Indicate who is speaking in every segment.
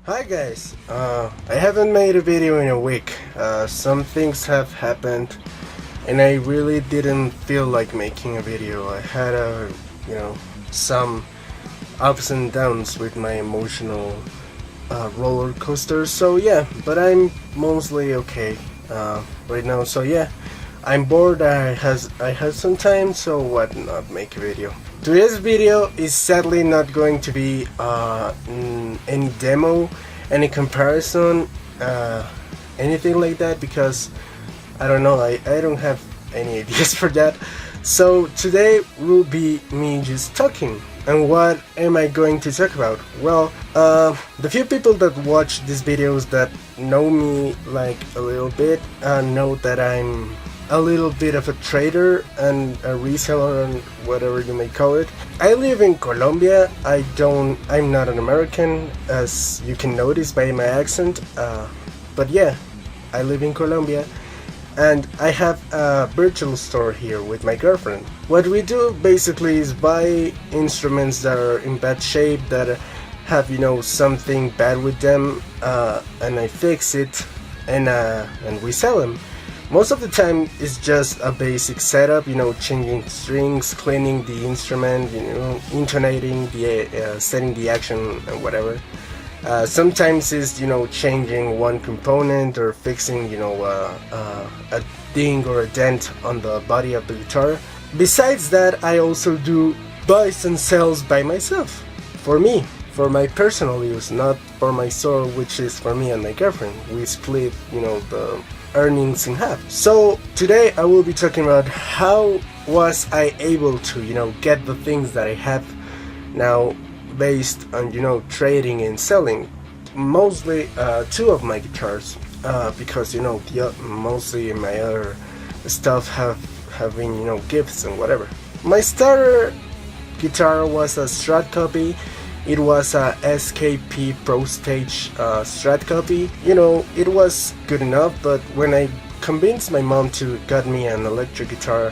Speaker 1: Hi guys, I haven't made a video in a week. Some things have happened and I really didn't feel like making a video. I had some ups and downs with my emotional roller coaster. So yeah, but I'm mostly okay right now. So yeah, I'm bored. I had some time, so why not make a video? Today's video is sadly not going to be any demo, any comparison, anything like that, because I don't know, I don't have any ideas for that. So today will be me just talking. And what am I going to talk about? Well, the few people that watch these videos that know me like a little bit know that I'm a little bit of a trader and a reseller and whatever you may call it. I live in Colombia. I'm not an American, as you can notice by my accent, but yeah, I live in Colombia and I have a virtual store here with my girlfriend. What we do basically is buy instruments that are in bad shape, that have something bad with them, and I fix it, and we sell them. Most of the time it's just a basic setup, changing strings, cleaning the instrument, intonating the setting the action and whatever. Sometimes it's changing one component or fixing a ding or a dent on the body of the guitar. Besides that, I also do buys and sells by myself, for me, for my personal use, not for my store, which is for me and my girlfriend. We split the earnings in half. So today I will be talking about how was I able to get the things that I have now, based on trading and selling. Mostly two of my guitars, because mostly my other stuff have been gifts and whatever. My starter guitar was a Strat copy. It was a SKP Pro Stage Strat copy. It was good enough, but when I convinced my mom to get me an electric guitar,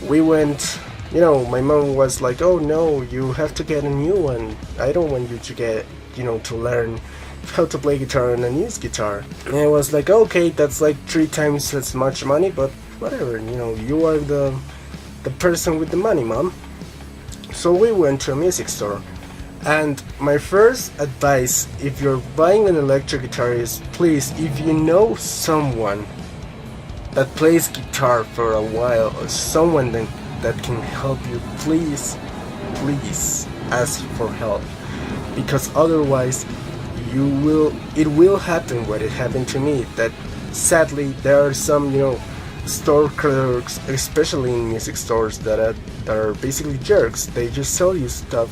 Speaker 1: we went, my mom was like, oh no, you have to get a new one. I don't want you to get, to learn how to play guitar on a used guitar. And I was like, okay, that's like 3 times as much money, but whatever, you are the person with the money, mom. So we went to a music store. And my first advice, if you're buying an electric guitar, is please, if you know someone that plays guitar for a while, or someone that can help you, please ask for help, because otherwise it will happen what it happened to me, that sadly there are some store clerks, especially in music stores, that are basically jerks. They just sell you stuff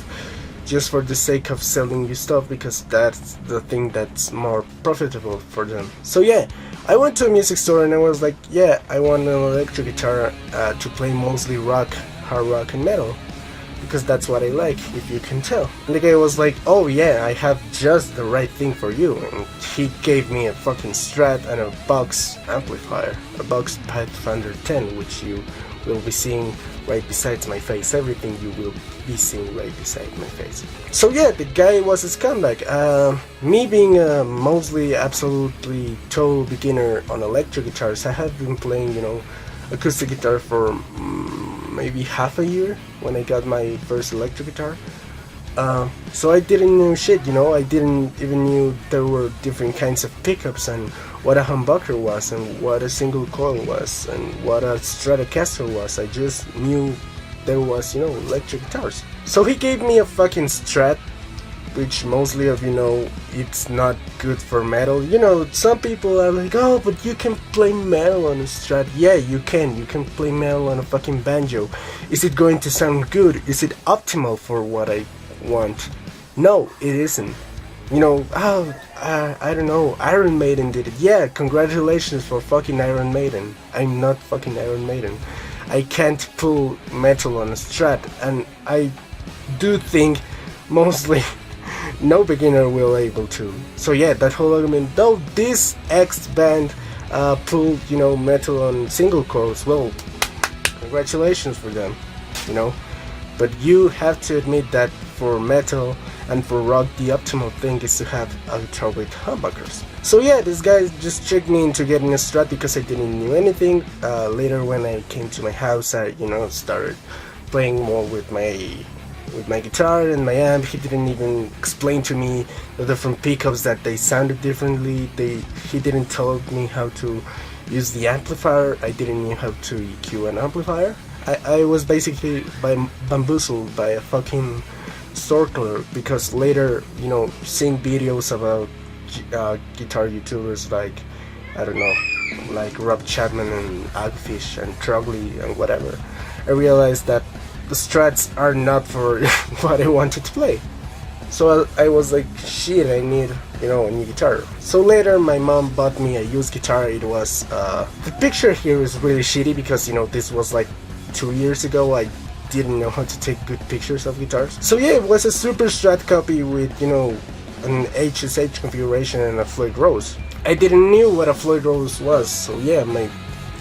Speaker 1: just for the sake of selling you stuff, because that's the thing that's more profitable for them. So yeah, I went to a music store and I was like, yeah, I want an electric guitar to play mostly rock, hard rock and metal, because that's what I like, if you can tell. And the guy was like, oh yeah, I have just the right thing for you, and he gave me a fucking Strat and a Box amplifier, a Box Pathfinder 10, which you will be seeing right beside my face. Everything you will be seeing right beside my face. So yeah, the guy was a scumbag. Me being a mostly absolutely total beginner on electric guitars, I have been playing acoustic guitar for maybe half a year when I got my first electric guitar. So I didn't know shit, I didn't even knew there were different kinds of pickups, and what a humbucker was, and what a single coil was, and what a Stratocaster was. I just knew there was, electric guitars. So he gave me a fucking Strat, which mostly of it's not good for metal. Some people are like, oh, but you can play metal on a Strat. Yeah, you can play metal on a fucking banjo. Is it going to sound good? Is it optimal for what I want? No, it isn't. I don't know, Iron Maiden did it. Yeah, congratulations for fucking Iron Maiden. I'm not fucking Iron Maiden. I can't pull metal on a Strat, and I do think mostly no beginner will able to. So yeah, that whole argument, though this X band pulled metal on single coils, well, congratulations for them, but you have to admit that for metal and for rock the optimal thing is to have a guitar with humbuckers. So yeah, this guy just tricked me into getting a Strat because I didn't know anything. Later when I came to my house, I started playing more with my guitar and my amp. He didn't even explain to me the different pickups, that they sounded differently. He didn't tell me how to use the amplifier. I didn't know how to EQ an amplifier. I was basically bamboozled by a fucking store clerk, because later, seeing videos about guitar YouTubers like, I don't know, like Rob Chapman and Agfish and Trogley and whatever, I realized that the Strats are not for what I wanted to play. So I was like, shit, I need, a new guitar. So later my mom bought me a used guitar. It was, the picture here is really shitty because, this was like 2 years ago. I didn't know how to take good pictures of guitars. So yeah, it was a Super Strat copy with, an HSH configuration and a Floyd Rose. I didn't know what a Floyd Rose was, so yeah, my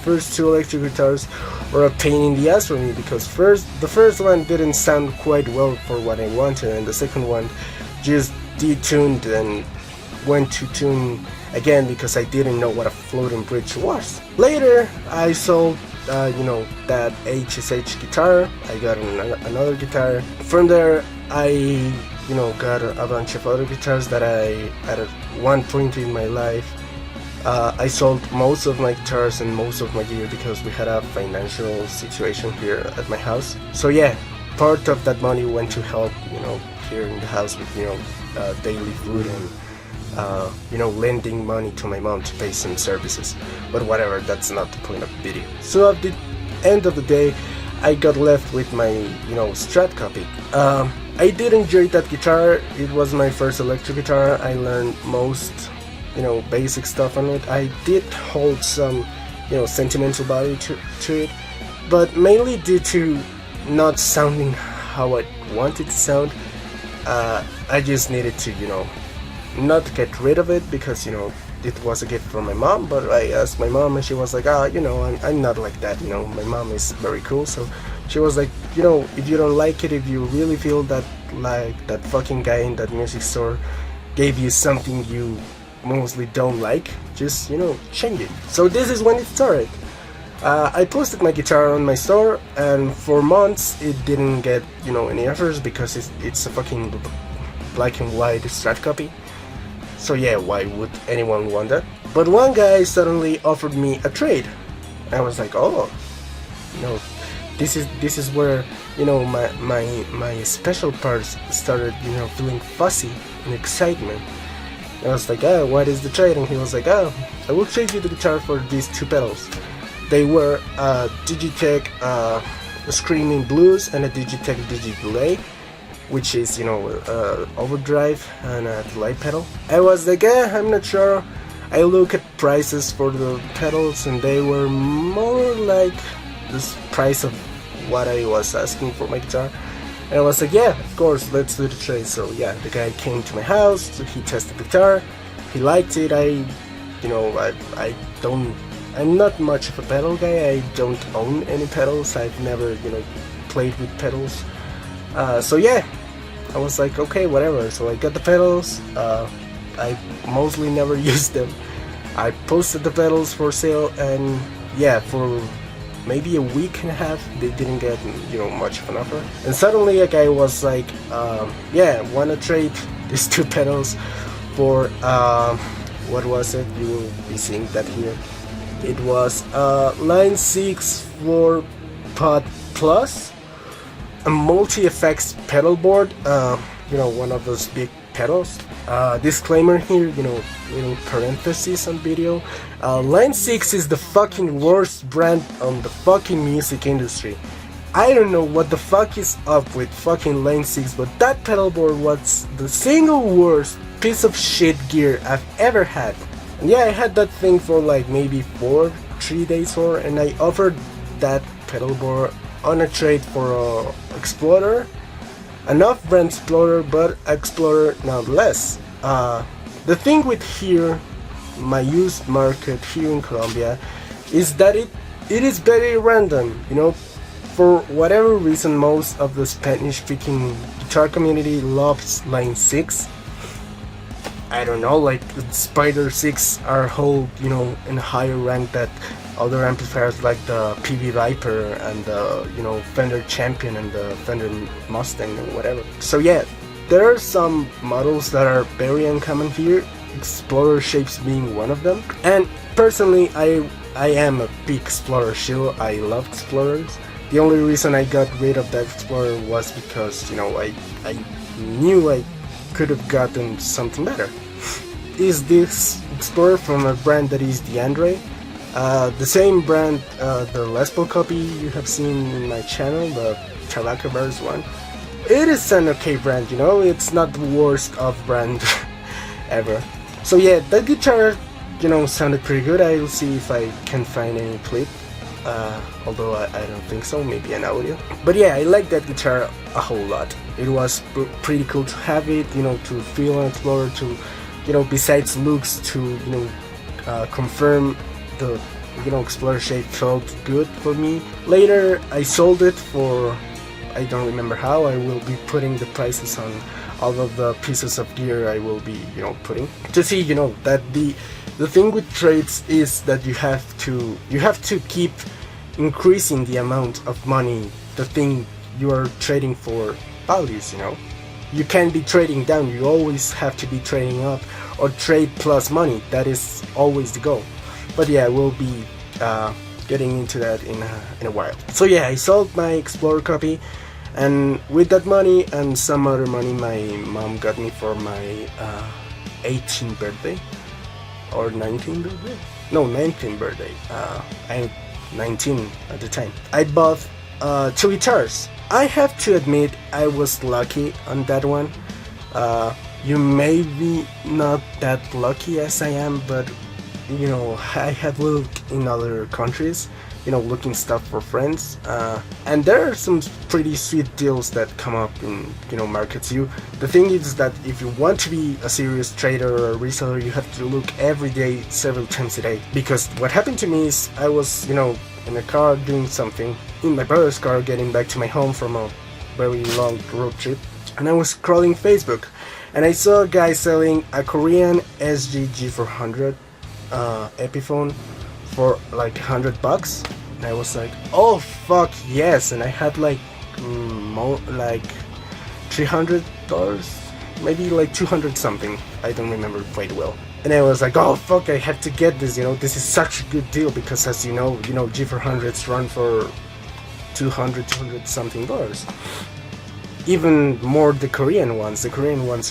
Speaker 1: first two electric guitars were a pain in the ass for me, because the first one didn't sound quite well for what I wanted, and the second one just detuned and went to tune again because I didn't know what a floating bridge was. Later I sold that HSH guitar. I got another guitar. From there I got a bunch of other guitars that I at one point in my life I sold most of my guitars and most of my gear because we had a financial situation here at my house. So yeah, part of that money went to help, here in the house with, daily food and, lending money to my mom to pay some services. But whatever, that's not the point of the video. So at the end of the day, I got left with my, Strat copy. I did enjoy that guitar. It was my first electric guitar. I learned most basic stuff on it. I did hold some sentimental value to it, but mainly due to not sounding how I wanted to sound. I just needed to not get rid of it because it was a gift from my mom. But I asked my mom and she was like, I'm not like that. My mom is very cool, so she was like, if you don't like it, if you really feel that like that fucking guy in that music store gave you something you mostly don't like, just change it. So this is when it started. I posted my guitar on my store, and for months it didn't get any offers because it's a fucking black and white Strat copy. So yeah, why would anyone want that? But one guy suddenly offered me a trade. I was like, oh, this is where my special parts started feeling fuzzy and excitement. I was like, what is the trade? And he was like, I will trade you the guitar for these two pedals. They were a Digitech Screaming Blues and a Digitech Digi-Delay, which is, overdrive and a delay pedal. I was like, I'm not sure. I look at prices for the pedals and they were more like this price of what I was asking for my guitar. And I was like, yeah, of course, let's do the trade. So yeah, the guy came to my house, he tested the guitar, he liked it. I'm not much of a pedal guy. I don't own any pedals. I've never, played with pedals. So yeah, I was like, okay, whatever. So I got the pedals. I mostly never used them. I posted the pedals for sale, and yeah, for maybe a week and a half they didn't get much of an offer. And suddenly a guy was like, wanna trade these two pedals for what was it? You will be seeing that here. It was Line 6 4 Pod Plus, a multi-effects pedal board, one of those big pedals. Disclaimer here, little parenthesis on video. Line 6 is the fucking worst brand on the fucking music industry. I don't know what the fuck is up with fucking Line 6, but that pedal board was the single worst piece of shit gear I've ever had. And yeah, I had that thing for like maybe 3 days or, and I offered that pedal board on a trade for a Explorer. An off-brand Explorer, but Explorer nonetheless. The thing with here, my used market here in Colombia, is that it is very random. for whatever reason, most of the Spanish-speaking guitar community loves Line 6. I don't know, like the Spider 6 are hold, in a higher rank that other amplifiers like the PV Viper and the, Fender Champion and the Fender Mustang and whatever. So yeah, there are some models that are very uncommon here, Explorer shapes being one of them. And personally, I am a big Explorer shill. I love Explorers. The only reason I got rid of that Explorer was because, I knew I could have gotten something better. Is this Explorer from a brand that is the Andre? The same brand, the Les Paul copy you have seen in my channel, the Chewbacca Bears one. It is an okay brand, it's not the worst of brand ever. So yeah, that guitar, sounded pretty good. I will see if I can find any clip, although I don't think so, maybe an audio. But yeah, I like that guitar a whole lot. It was pretty cool to have it, to feel an Explorer, to, besides looks, to, confirm the, Explorer shape felt good for me. Later, I sold it for, I don't remember how. I will be putting the prices on all of the pieces of gear I will be, putting. To see, that the thing with trades is that you have to keep increasing the amount of money the thing you are trading for values, You can't be trading down, you always have to be trading up, or trade plus money. That is always the goal. But yeah, we'll be getting into that in a while. So yeah, I sold my Explorer copy, and with that money and some other money my mom got me for my 18th birthday, or 19th birthday? No, 19th birthday. I'm 19 at the time. I bought 2 guitars. I have to admit I was lucky on that one. You may be not that lucky as I am, but I have looked in other countries, looking stuff for friends, and there are some pretty sweet deals that come up in, markets. The thing is that if you want to be a serious trader or a reseller, you have to look every day, several times a day. Because what happened to me is I was, in a car doing something, in my brother's car, getting back to my home from a very long road trip, and I was scrolling Facebook, and I saw a guy selling a Korean SG G400 Epiphone for like $100, and I was like, oh fuck yes. And I had like $300, maybe like 200 something, I don't remember quite well. And I was like, oh fuck, I have to get this, this is such a good deal, because as you know, G400s run for 200 something dollars. Even more the Korean ones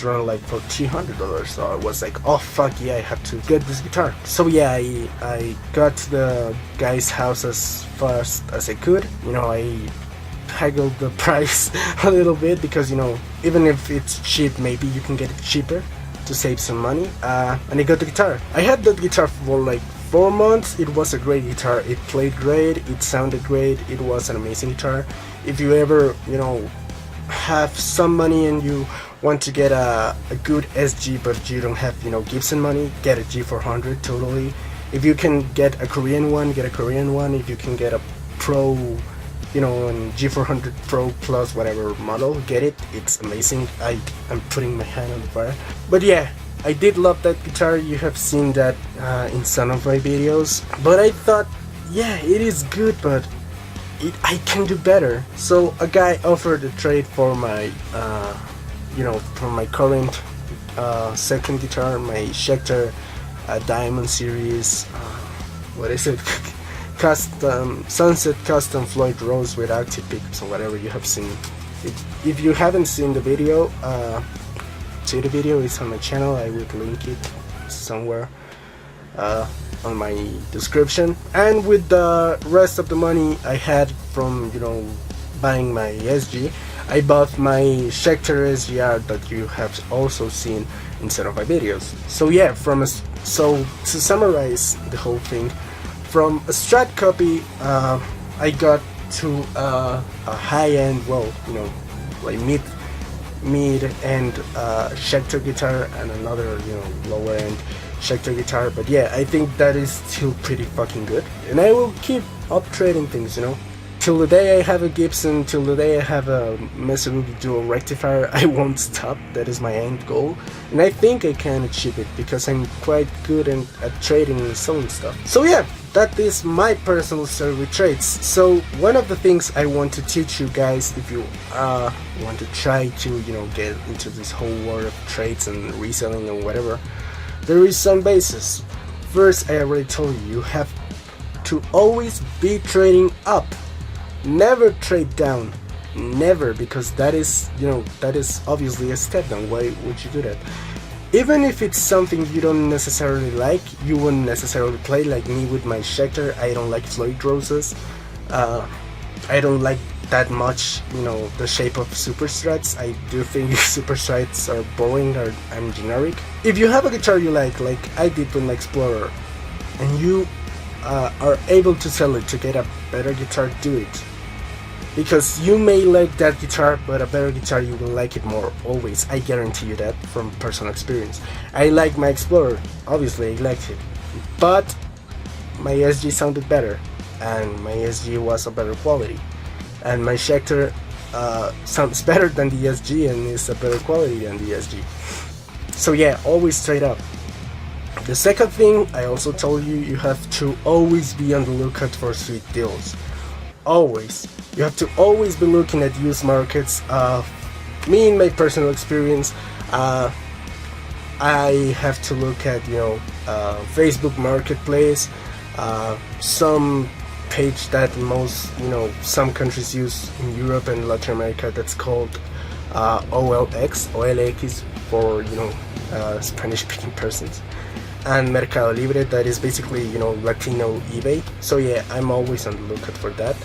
Speaker 1: run like for $300. So I was like, oh fuck yeah, I have to get this guitar. So yeah, I got to the guy's house as fast as I could. I haggled the price a little bit, because even if it's cheap, maybe you can get it cheaper to save some money. And I got the guitar. I had that guitar for like 4 months. It was a great guitar. It played great, it sounded great, it was an amazing guitar. If you ever, have some money and you want to get a good SG, but you don't have, Gibson money, get a G400 totally. If you can get a Korean one, get a Korean one. If you can get a Pro, and G400 Pro Plus whatever model, get it. It's amazing. I'm putting my hand on the fire. But yeah, I did love that guitar. You have seen that in some of my videos. But I thought, yeah, it is good, but I can do better. So a guy offered a trade for my, for my current second guitar, my Schecter Diamond Series. What is it? Custom Sunset Custom Floyd Rose with active pickups, or whatever you have seen. If you haven't seen the video, see the video. It's on my channel. I will link it somewhere on my description. And with the rest of the money I had from buying my SG, I bought my Schecter SGR that you have also seen in some of my videos. So yeah, so to summarize the whole thing, from a Strat copy, I got to a high-end, like mid-end Schecter guitar, and another lower-end Schecter guitar. But yeah, I think that is still pretty fucking good, and I will keep up trading things. till the day I have a Gibson, till the day I have a Mitsubishi Dual Rectifier, I won't stop. That is my end goal, and I think I can achieve it because I'm quite good at trading and selling stuff. So yeah, that is my personal story with trades. So one of the things I want to teach you guys, if you want to try to get into this whole world of trades and reselling and whatever, there is some basis. First, I already told you, you have to always be trading up. Never trade down. Never, because that is obviously a step down. Why would you do that? Even if it's something you don't necessarily like, you wouldn't necessarily play, like me with my Schecter. I don't like Floyd Roses. I don't like that much, the shape of superstrats. I do think superstrats are boring or and generic. If you have a guitar you like I did with my Explorer, and you are able to sell it to get a better guitar, do it. Because you may like that guitar, but a better guitar you will like it more, always. I guarantee you that from personal experience. I like my Explorer, obviously I liked it, but my SG sounded better, and my SG was a better quality, and my Schecter sounds better than the SG and is a better quality than the SG. So yeah, always trade up. The second thing, I also told you, you have to always be on the lookout for sweet deals. Always. You have to always be looking at used markets. Me, in my personal experience, I have to look at Facebook Marketplace, some page that some countries use in Europe and Latin America, that's called OLX for Spanish speaking persons, and Mercado Libre, that is basically Latino eBay. So yeah, I'm always on the lookout for that,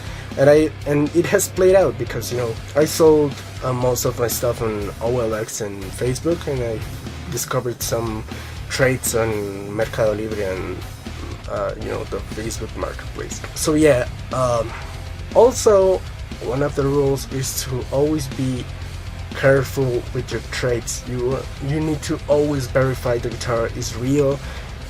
Speaker 1: and it has played out because I sold most of my stuff on OLX and Facebook, and I discovered some trades on Mercado Libre and the Facebook Marketplace. So yeah, also one of the rules is to always be careful with your trades. You need to always verify the guitar is real.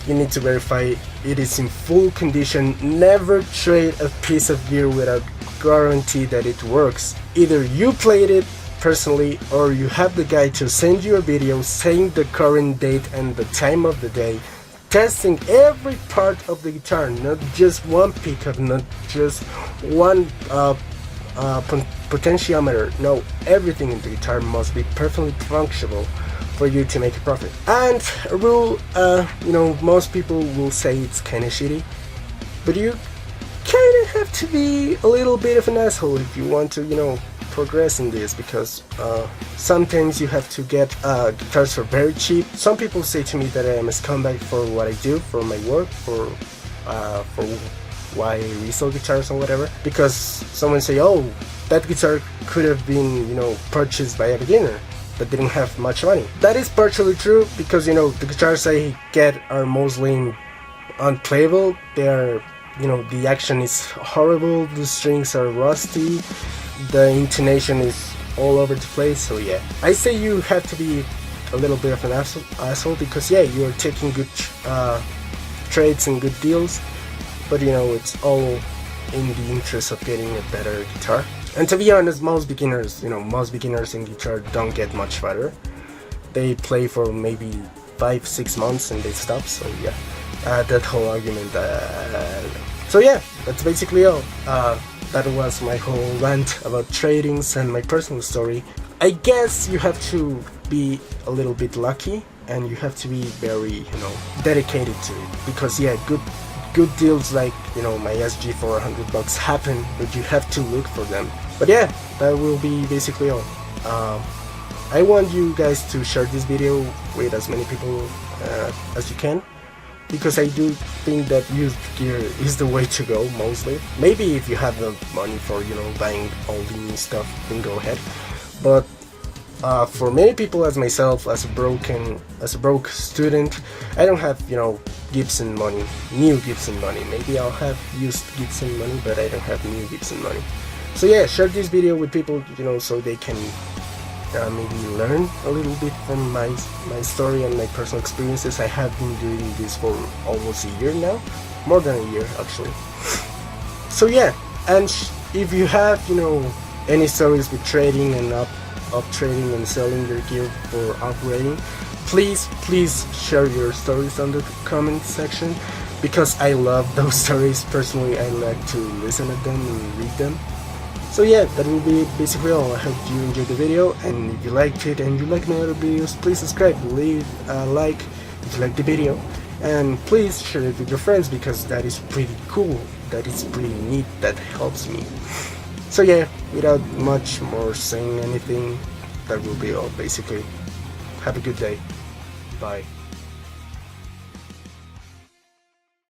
Speaker 1: You need to verify it is in full condition. Never trade a piece of gear without guarantee that it works. Either you played it personally, or you have the guy to send you a video saying the current date and the time of the day, testing every part of the guitar, not just one pickup, not just one potentiometer. No, everything in the guitar must be perfectly functional for you to make a profit. And a rule, most people will say it's kind of shitty, but you kind of have to be a little bit of an asshole if you want to, progress in this, because sometimes you have to get guitars for very cheap. Some people say to me that I am a scumbag for what I do, for my work, for why I resell guitars or whatever, because someone say, oh, that guitar could have been purchased by a beginner that didn't have much money. That is partially true, because the guitars I get are mostly unplayable. They are the action is horrible, the strings are rusty, the intonation is all over the place. So yeah, I say you have to be a little bit of an asshole because yeah, you're taking good trades and good deals, but it's all in the interest of getting a better guitar. And to be honest, most beginners in guitar don't get much better. They play for maybe 5-6 months and they stop. So yeah, that whole argument. So yeah, that's basically all. That was my whole rant about tradings and my personal story. I guess you have to be a little bit lucky, and you have to be very dedicated to it, because yeah, good deals like my SG for $100 happen, but you have to look for them. But yeah, that will be basically all. I want you guys to share this video with as many people as you can, because I do think that used gear is the way to go mostly. Maybe if you have the money for buying all the new stuff, then go ahead. But for many people, as myself, as a broke student, I don't have Gibson money, new Gibson money. Maybe I'll have used Gibson money, but I don't have new Gibson money. So yeah, share this video with people, so they can maybe learn a little bit from my story and my personal experiences. I have been doing this for almost a year now, more than a year actually. So yeah, and if you have, any stories with trading and up trading and selling your gear for operating, please share your stories on the comment section, because I love those stories. Personally, I like to listen to them and read them. So yeah, that will be basically all. I hope you enjoyed the video, and if you liked it and you like my other videos, please subscribe, leave a like if you like the video, and please share it with your friends, because that is pretty cool, that is pretty neat, that helps me. So yeah, without much more saying anything, that will be all basically. Have a good day. Bye.